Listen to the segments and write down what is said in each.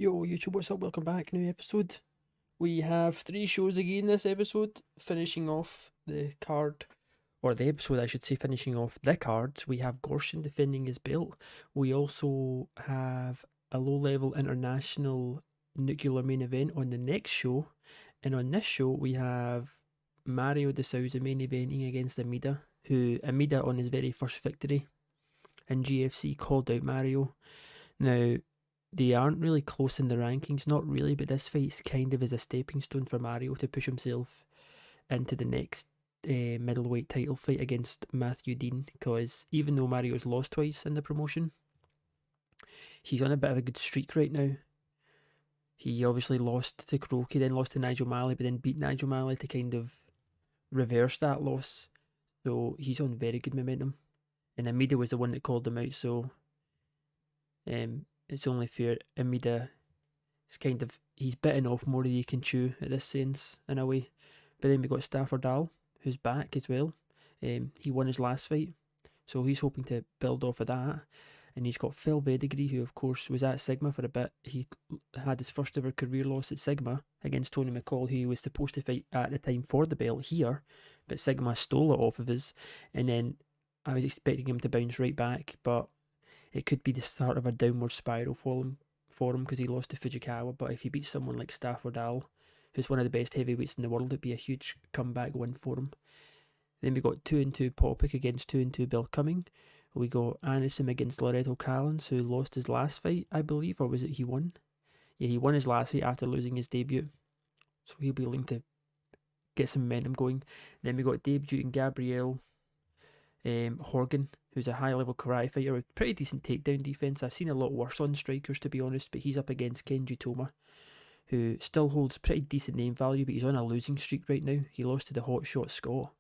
Yo, YouTube, what's up? Welcome back. New episode. We have three shows again this episode, finishing off the card, or the episode, I should say, finishing off the cards. We have Gorshin defending his belt. We also have a low level international nuclear main event on the next show. And on this show, we have Mario de Souza main eventing against Amida, who Amida on his very first victory in GFC called out Mario. Now, they aren't really close in the rankings, not really, but this fight's kind of is a stepping stone for Mario to push himself into the next middleweight title fight against Matthew Dean, because even though Mario's lost twice in the promotion, he's on a bit of a good streak right now. He obviously lost to Kroki, then lost to Nigel Malley, but then beat Nigel Malley to kind of reverse that loss. So he's on very good momentum. And Amida was the one that called him out, so it's only fair. Amida, it's kind of, he's bitten off more than he can chew at this sense, in a way. But then we got Stafford Dahl, who's back as well. He won his last fight, so he's hoping to build off of that. And he's got Phil Vedegree, who of course was at Sigma for a bit. He had his first ever career loss at Sigma against Tony McCall, who he was supposed to fight at the time for the belt here, but Sigma stole it off of his. And then I was expecting him to bounce right back, but it could be the start of a downward spiral for him because he lost to Fujikawa. But if he beats someone like Stafford Al, who's one of the best heavyweights in the world, it'd be a huge comeback win for him. Then we got 2-2 Popic against 2-2 Bill Cumming. We got Anisim against Loretto Callens, who lost his last fight, I believe, or was it he won? Yeah, he won his last fight after losing his debut. So he'll be willing to get some momentum going. Then we got debuting Gabriel Horgan, who's a high-level karate fighter with pretty decent takedown defense. I've seen a lot worse on strikers, to be honest, but he's up against Kenji Toma, who still holds pretty decent name value, but he's on a losing streak right now. He lost to the hotshot Scott,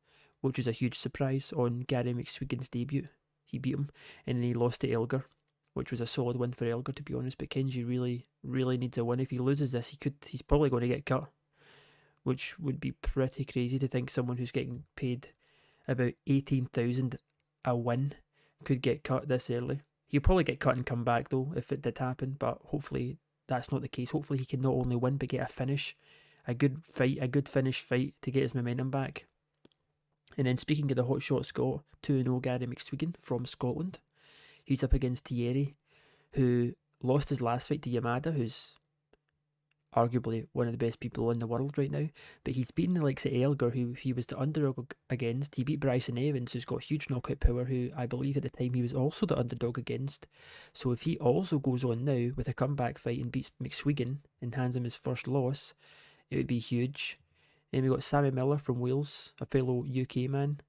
which was a huge surprise on Gary McSwiggan's debut. He beat him, and then he lost to Elgar, which was a solid win for Elgar, to be honest. But Kenji really needs a win. If he loses this, he's probably going to get cut, which would be pretty crazy to think someone who's getting paid about 18,000 a win could get cut this early. He'll probably get cut and come back though if it did happen, but hopefully that's not the case. Hopefully he can not only win but get a finish, a good fight, a good finish fight to get his momentum back. And then speaking of the hotshot Scot, 2-0 Gary McSwiggan from Scotland. He's up against Thierry, who lost his last fight to Yamada, who's arguably one of the best people in the world right now, but he's beaten the likes of Elgar, who he was the underdog against. He beat Bryson Evans, who's got huge knockout power, who I believe at the time he was also the underdog against. So if he also goes on now with a comeback fight and beats McSwiggan and hands him his first loss, it would be huge. Then we got Sammy Miller from Wales, a fellow UK man.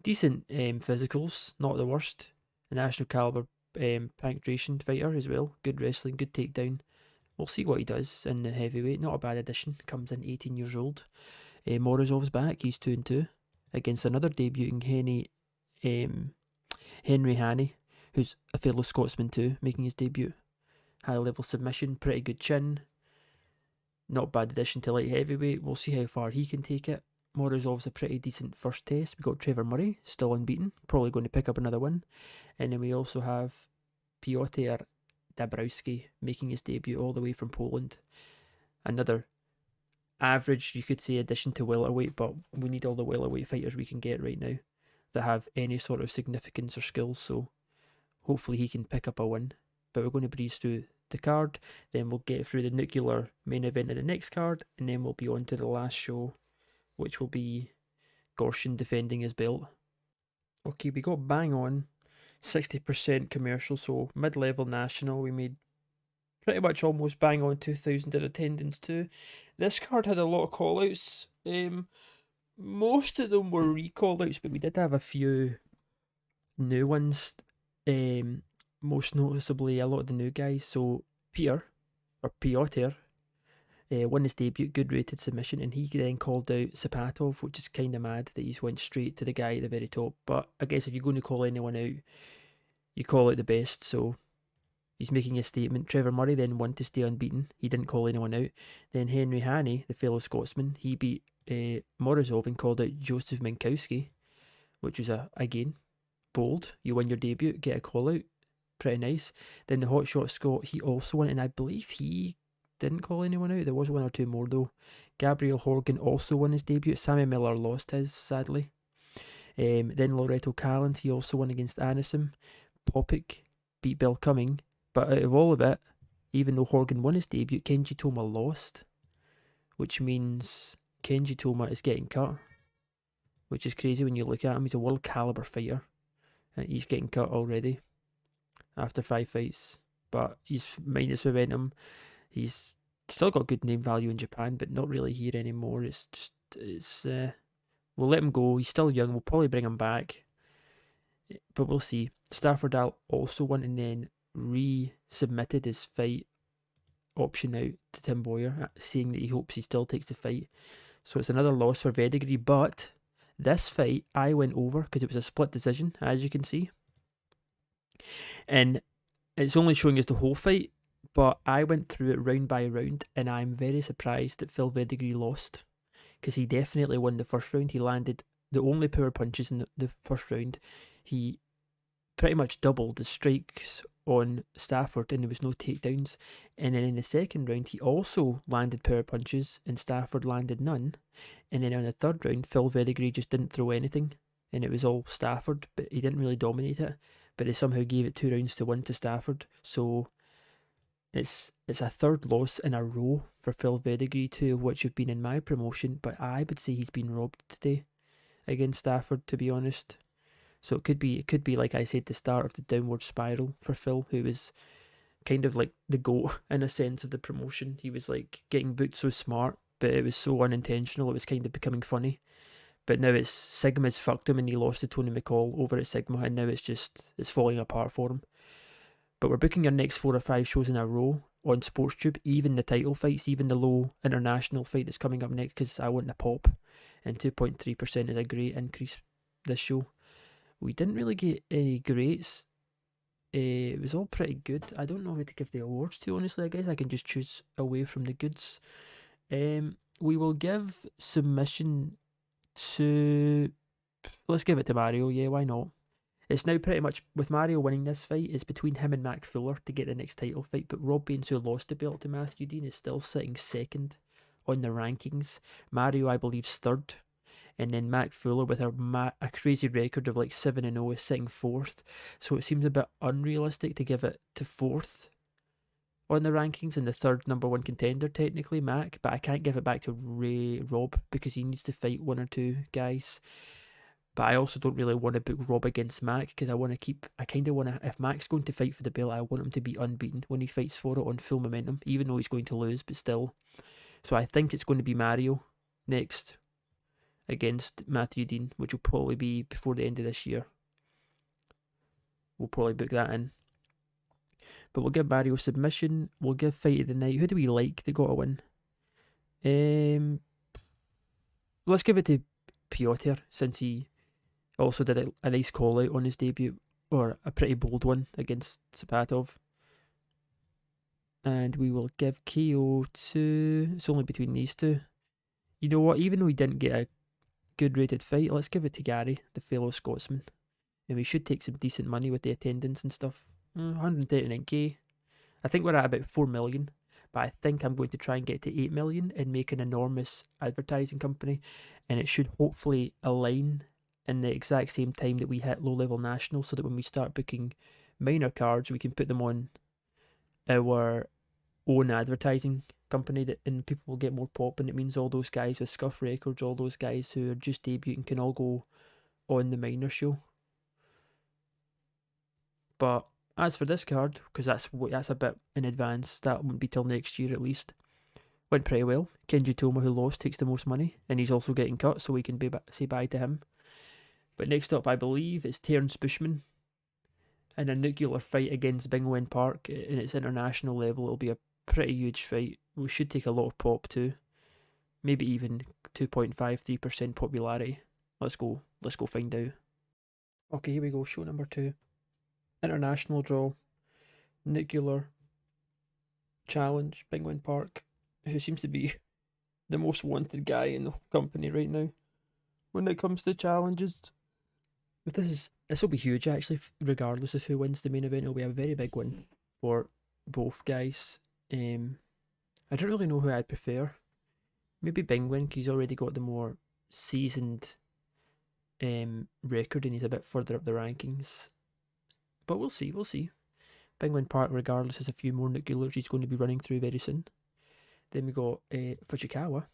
Decent physicals, not the worst. A national caliber pancration fighter as well. Good wrestling, good takedown. We'll see what he does in the heavyweight. Not a bad addition. Comes in 18 years old. Morozov's back. He's 2-2 against another debuting Henry Haney, who's a fellow Scotsman too, making his debut. High level submission, pretty good chin. Not bad addition to light heavyweight. We'll see how far he can take it. Morozov's a pretty decent first test. We got Trevor Murray, still unbeaten, probably going to pick up another win. And then we also have Piotr Dabrowski making his debut all the way from Poland. Another average, you could say, addition to welterweight, but we need all the welterweight fighters we can get right now that have any sort of significance or skills, so hopefully he can pick up a win. But we're going to breeze through the card, then we'll get through the nuclear main event of the next card, and then we'll be on to the last show, which will be Gorshin defending his belt. Okay, we got bang on 60% commercial, so mid-level national. We made pretty much almost bang on 2,000 in attendance too. This card had a lot of call-outs. Most of them were recall-outs, but we did have a few new ones. Most noticeably, a lot of the new guys. So Piotr won his debut, good rated submission, and he then called out Sapatov, which is kind of mad that he's went straight to the guy at the very top. But I guess if you're going to call anyone out, you call out the best, so he's making a statement. Trevor Murray then won to stay unbeaten. He didn't call anyone out. Then Henry Haney, the fellow Scotsman, he beat Morozov and called out Joseph Minkowski, which was, again, bold. You win your debut, get a call out. pretty nice. Then the Hotshot Scott, he also won, and I believe he didn't call anyone out. There was one or two more though. Gabriel Horgan also won his debut. Sammy Miller lost his, sadly. Then Loretto Callens, he also won against Anisim. Popic beat Bill Cumming. But out of all of it, even though Horgan won his debut, Kenji Toma lost. Which means Kenji Toma is getting cut. Which is crazy when you look at him. He's a world caliber fighter. And he's getting cut already. After 5 fights. But he's minus momentum. He's still got good name value in Japan, but not really here anymore. We'll let him go. He's still young. We'll probably bring him back. But we'll see. Stafford Dal also won and then resubmitted his fight option out to Tim Boyer, saying that he hopes he still takes the fight. So it's another loss for Vedegri. But this fight, I went over because it was a split decision, as you can see. And it's only showing us the whole fight, but I went through it round by round, and I'm very surprised that Phil Vedegri lost. Because he definitely won the first round. He landed the only power punches in the first round. He pretty much doubled the strikes on Stafford, and there was no takedowns. And then in the second round, he also landed power punches, and Stafford landed none. And then on the third round, Phil Vedegri just didn't throw anything, and it was all Stafford, but he didn't really dominate it. But they somehow gave it 2 rounds to 1 to Stafford. So it's a third loss in a row for Phil Vedegri, 2 of which have been in my promotion, but I would say he's been robbed today against Stafford, to be honest. So it could be like I said, the start of the downward spiral for Phil, who was kind of like the GOAT in a sense of the promotion. He was like getting booked so smart, but it was so unintentional, it was kind of becoming funny. But now it's Sigma's fucked him and he lost to Tony McCall over at Sigma, and now it's falling apart for him. But we're booking our next 4 or 5 shows in a row on SportsTube, even the title fights, even the low international fight that's coming up next, because I want the pop. And 2.3% is a great increase this show. We didn't really get any greats. It was all pretty good. I don't know who to give the awards to, honestly. I guess I can just choose away from the goods. We will give submission to... Let's give it to Mario. Yeah, why not? It's now pretty much, with Mario winning this fight, it's between him and Mac Fuller to get the next title fight, but Rob Baines, who lost the belt to Matthew Dean, is still sitting second on the rankings. Mario, I believe, is third, and then Mac Fuller, with a crazy record of like 7-0, is sitting fourth, so it seems a bit unrealistic to give it to fourth on the rankings and the third number 1 contender, technically, Mac, but I can't give it back to Rob because he needs to fight 1 or 2 guys. But I also don't really want to book Rob against Mac because I kind of want to, if Mac's going to fight for the belt, I want him to be unbeaten when he fights for it on full momentum, even though he's going to lose, but still. So I think it's going to be Mario next against Matthew Dean, which will probably be before the end of this year. We'll probably book that in. But we'll give Mario submission. We'll give fight of the night. Who do we like that got a win? Let's give it to Piotr, since he also did a nice call out on his debut, or a pretty bold one against Sapatov. And we will give KO to... It's only between these two. You know what? Even though he didn't get a good rated fight, let's give it to Gary, the fellow Scotsman. And we should take some decent money with the attendance and stuff. 139k. I think we're at about 4 million. But I think I'm going to try and get to 8 million and make an enormous advertising company. And it should hopefully align in the exact same time that we hit low-level nationals, so that when we start booking minor cards, we can put them on our own advertising company, and people will get more pop, and it means all those guys with scuff records, all those guys who are just debuting can all go on the minor show. But as for this card, because that's a bit in advance, that won't be till next year at least, went pretty well. Kenji Toma, who lost, takes the most money, and he's also getting cut, so we can say bye to him. But next up, I believe, is Terence Bushman in a nuclear fight against Bingwen Park in its international level. It'll be a pretty huge fight. We should take a lot of pop too. Maybe even 2.53% popularity. Let's go find out. Okay, here we go. Show number 2. International draw. Nuclear challenge. Bingwen Park, who seems to be the most wanted guy in the company right now when it comes to challenges. But this will be huge actually, regardless of who wins the main event. It'll be a very big one for both guys. I don't really know who I'd prefer. Maybe Bingwin, 'cause he's already got the more seasoned record and he's a bit further up the rankings. But we'll see, we'll see. Bingwin Park, regardless, has a few more nuclears he's going to be running through very soon. Then we got Fujikawa,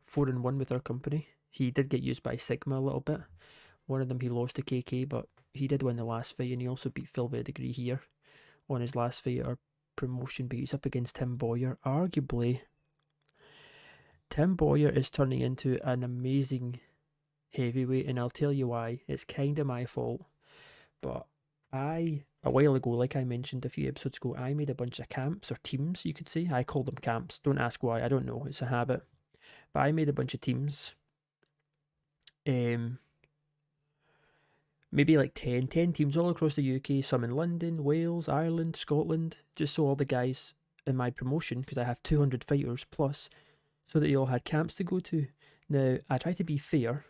4-1 with our company. He did get used by Sigma a little bit. One of them he lost to KK, but he did win the last fight, and he also beat Phil Vedegree here on his last fight at our promotion. But he's up against Tim Boyer. Arguably, Tim Boyer is turning into an amazing heavyweight, and I'll tell you why. It's kind of my fault, but a while ago, like I mentioned a few episodes ago, I made a bunch of camps or teams, you could say. I call them camps. Don't ask why. I don't know. It's a habit. But I made a bunch of teams. Maybe like 10 teams all across the UK, some in London, Wales, Ireland, Scotland, just so all the guys in my promotion, because I have 200 fighters plus, so that they all had camps to go to. Now, I try to be fair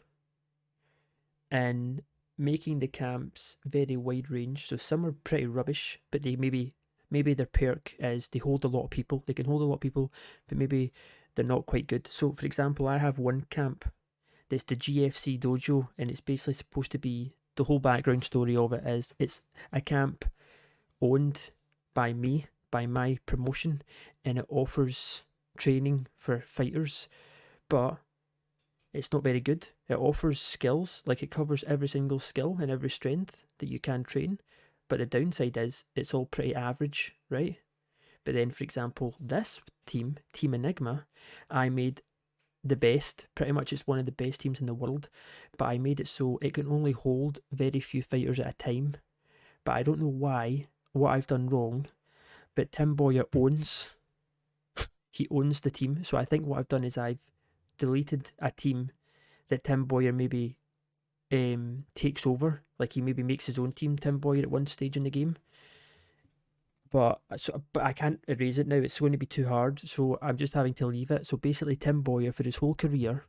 in making the camps very wide range, so some are pretty rubbish, but they maybe their perk is they hold a lot of people. They can hold a lot of people, but maybe they're not quite good. So, for example, I have one camp that's the GFC dojo, and it's basically supposed to be, the whole background story of it is it's a camp owned by me, by my promotion, and it offers training for fighters, but it's not very good. It offers skills, like it covers every single skill and every strength that you can train, but the downside is it's all pretty average, right? But then, for example, this team, Team Enigma, I made the best. Pretty much it's one of the best teams in the world, but I made it so it can only hold very few fighters at a time. But I don't know why, what I've done wrong, but Tim Boyer owns the team. So I think what I've done is I've deleted a team that Tim Boyer maybe takes over. Like he maybe makes his own team, Tim Boyer, at one stage in the game. But I can't erase it now. It's going to be too hard, so I'm just having to leave it. So basically, Tim Boyer for his whole career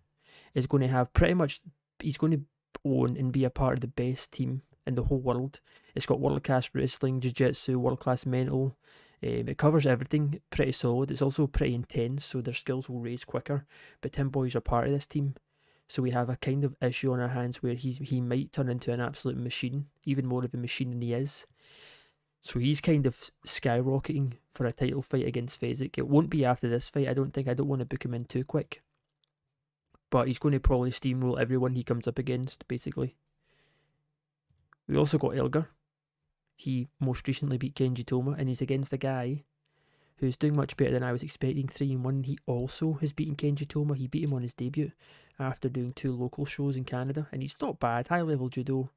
is going to have pretty much. He's going to own and be a part of the best team in the whole world. It's got world class wrestling, jiu-jitsu, world class mental. It covers everything. Pretty solid. It's also pretty intense, so their skills will raise quicker. But Tim Boyer's a part of this team, so we have a kind of issue on our hands where he might turn into an absolute machine, even more of a machine than he is. So he's kind of skyrocketing for a title fight against Fezzik. It won't be after this fight, I don't think. I don't want to book him in too quick. But he's going to probably steamroll everyone he comes up against, basically. We also got Elgar. He most recently beat Kenji Toma, and he's against a guy who's doing much better than I was expecting. 3-1. He also has beaten Kenji Toma. He beat him on his debut after doing 2 local shows in Canada, and he's not bad. High level judo.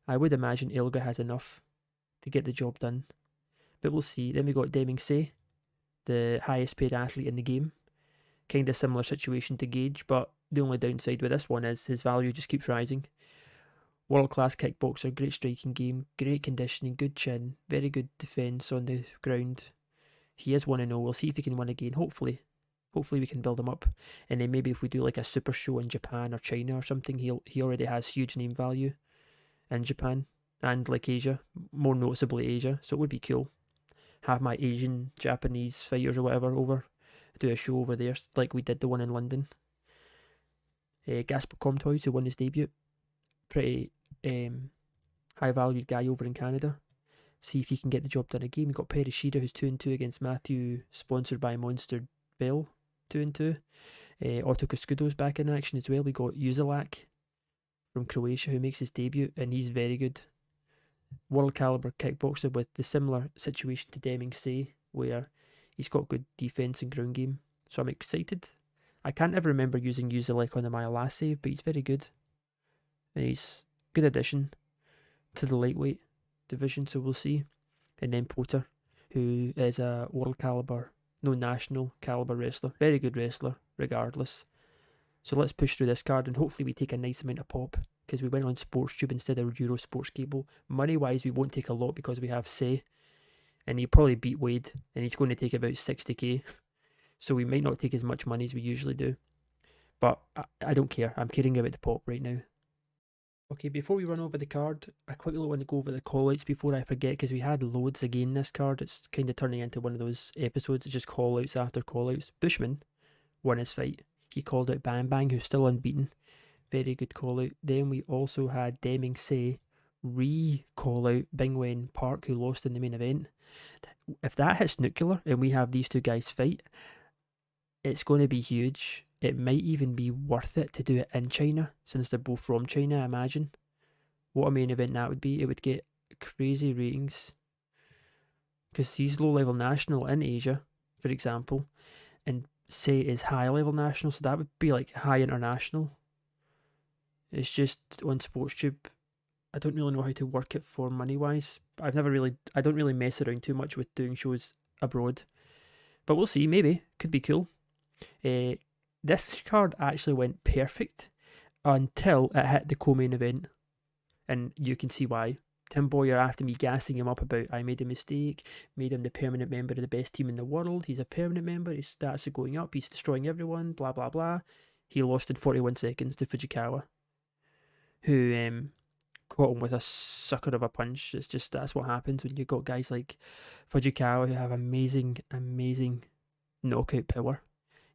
I would imagine Elgar has enough to get the job done, but we'll see. Then we got Deming Se, the highest paid athlete in the game. Kind of similar situation to Gage, but the only downside with this one is his value just keeps rising. World class kickboxer, great striking game, great conditioning, good chin, very good defence on the ground. He is 1-0. We'll see if he can win again. Hopefully we can build him up, and then maybe if we do like a super show in Japan or China or something, he already has huge name value in Japan and like Asia, more noticeably Asia, so it would be cool. Have my Asian, Japanese fighters or whatever over, do a show over there like we did the one in London. Gasper Comtois, who won his debut, pretty high valued guy over in Canada. See if he can get the job done again. We got Perishida, who's 2-2 against Matthew, sponsored by Monster Bell, 2-2. Otto Koskudo's back in action as well. We got Uzelac from Croatia, who makes his debut, and he's very good. World caliber kickboxer with the similar situation to Deming Se, where he's got good defense and ground game. So I'm excited. I can't ever remember using Uzelac on my last save, but he's very good. And he's a good addition to the lightweight division, so we'll see. And then Potter, who is a world caliber, no, national caliber wrestler. Very good wrestler, regardless. So let's push through this card, and hopefully we take a nice amount of pop, because we went on SportsTube instead of Eurosports cable. Money-wise, we won't take a lot because we have Say, and he'll probably beat Wade, and he's going to take about 60k. So we might not take as much money as we usually do. But I don't care. I'm caring about the pop right now. Okay, before we run over the card, I quickly want to go over the call-outs before I forget, because we had loads again this card. It's kind of turning into one of those episodes. It's just call-outs after call-outs. Bushman won his fight. He called out Bang Bang, who's still unbeaten. Very good call-out. Then we also had Deming Say re-call out Bingwen Park, who lost in the main event. If that hits nuclear and we have these two guys fight, it's going to be huge. It might even be worth it to do it in China, since they're both from China, I imagine. What a main event that would be. It would get crazy ratings. Because he's low level national in Asia, for example, and Say is high level national, so that would be like high international. It's just on SportsTube, I don't really know how to work it for money wise. I don't really mess around too much with doing shows abroad. But we'll see, maybe. Could be cool. This card actually went perfect until it hit the co-main event, and you can see why. Tim Boyer, after me gassing him up about I made a mistake, made him the permanent member of the best team in the world. He's a permanent member, his stats are going up, he's destroying everyone, blah blah blah. He lost in 41 seconds to Fujikawa, who caught him with a sucker of a punch. It's just, that's what happens when you've got guys like Fujikawa who have amazing knockout power.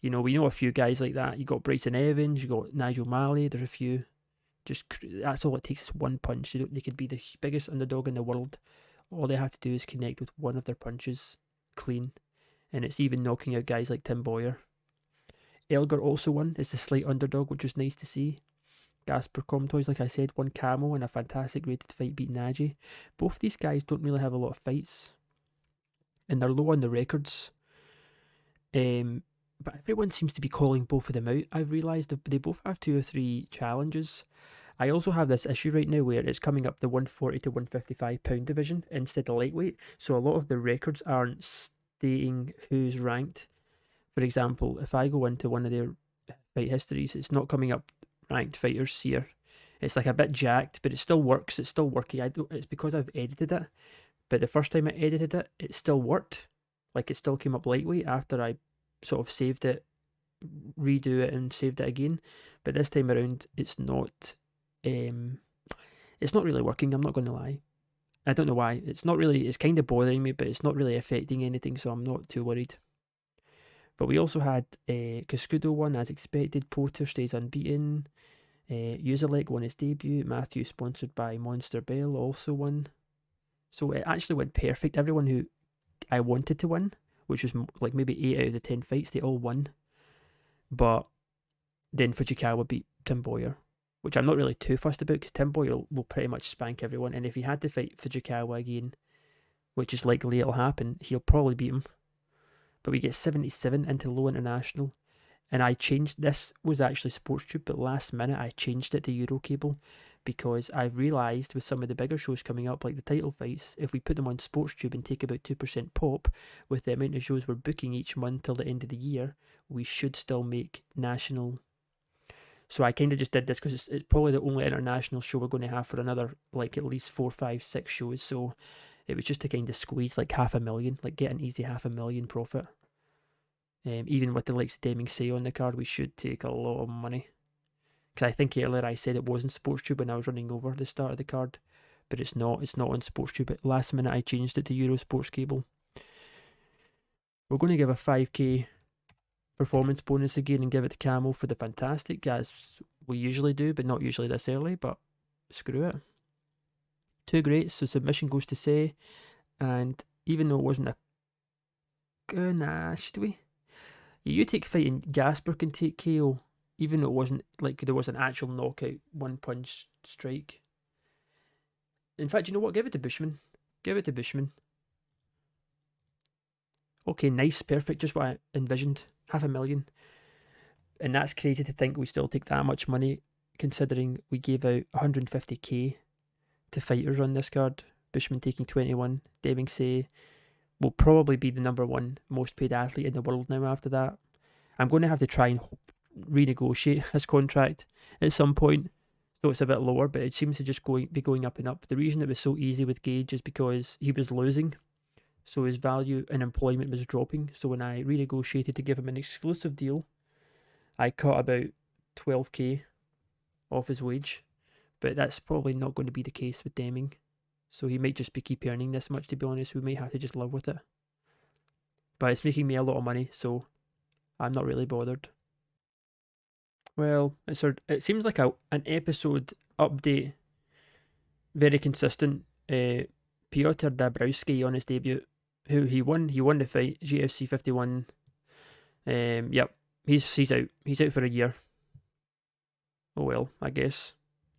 We know a few guys like that. You got Bryson Evans, you got Nigel Malley. There's a few. Just that's all it takes is one punch. They could be the biggest underdog in the world. All they have to do is connect with one of their punches clean, and it's even knocking out guys like Tim Boyer. Elgar also won as the slight underdog, which was nice to see. Gasper Comtois, like I said, won Camo in a fantastic rated fight, beating Nagy. Both of these guys don't really have a lot of fights, and they're low on the records. But everyone seems to be calling both of them out. I've realised that they both have 2 or 3 challenges. I also have this issue right now where it's coming up the 140 to 155 pound division instead of lightweight. So a lot of the records aren't stating who's ranked. For example, if I go into one of their fight histories, it's not coming up ranked fighters here. It's like a bit jacked, but it still works. It's still working. It's because I've edited it. But the first time I edited it, it still worked. Like, it still came up lightweight after I sort of saved it, redo it and saved it again. But this time around, it's not really working. I'm not going to lie. I don't know why. It's kind of bothering me, but it's not really affecting anything, so I'm not too worried. But we also had Cascudo won as expected. Porter stays unbeaten. Uzelek won his debut. Matthew, sponsored by Monster Bell, also won. So it actually went perfect. Everyone who I wanted to win, which was like maybe 8 out of the 10 fights, they all won. But then Fujikawa beat Tim Boyer, which I'm not really too fussed about, because Tim Boyer will pretty much spank everyone. And if he had to fight Fujikawa again, which is likely it'll happen, he'll probably beat him. But we get 77 into low international. And I changed, this was actually SportsTube, but last minute I changed it to Eurocable, because I've realised with some of the bigger shows coming up, like the title fights, if we put them on SportsTube and take about 2% pop, with the amount of shows we're booking each month till the end of the year, we should still make national. So I kind of just did this because it's probably the only international show we're going to have for another, like, at least 4, 5, 6 shows. So it was just to kind of squeeze like 500,000, like get an easy 500,000 profit. Even with the likes of Deming Say on the card, we should take a lot of money. Because I think earlier I said it wasn't SportsTube when I was running over the start of the card, but it's not. It's not on SportsTube. But last minute I changed it to Eurosports Cable. We're going to give a 5k performance bonus again and give it to Camo for the fantastic, as we usually do, but not usually this early. But screw it. 2 greats, so submission goes to Say, and even though it wasn't should we? Yeah, Usyk fighting Gasper can take KO, even though it wasn't like there was an actual knockout 1-punch strike. In fact, you know what? Give it to Bushman. Give it to Bushman. Okay, nice, perfect, just what I envisioned. 500,000. And that's crazy to think we still take that much money, considering we gave out 150k to fighters on this card. Bushman taking 21. Deming Say will probably be the number 1 most paid athlete in the world now after that. I'm going to have to try and renegotiate his contract at some point, so it's a bit lower, but it seems to just be going up and up. The reason it was so easy with Gage is because he was losing, so his value in employment was dropping. So when I renegotiated to give him an exclusive deal, I cut about 12k off his wage. but that's probably not going to be the case with Deming. So he might just keep earning this much, to be honest. We might have to just live with it. But it's making me a lot of money, so I'm not really bothered. Well, it seems like an episode update, very consistent. Piotr Dabrowski on his debut, who he won the fight, GFC 51. Yep, he's out. He's out for a year. Oh well, I guess.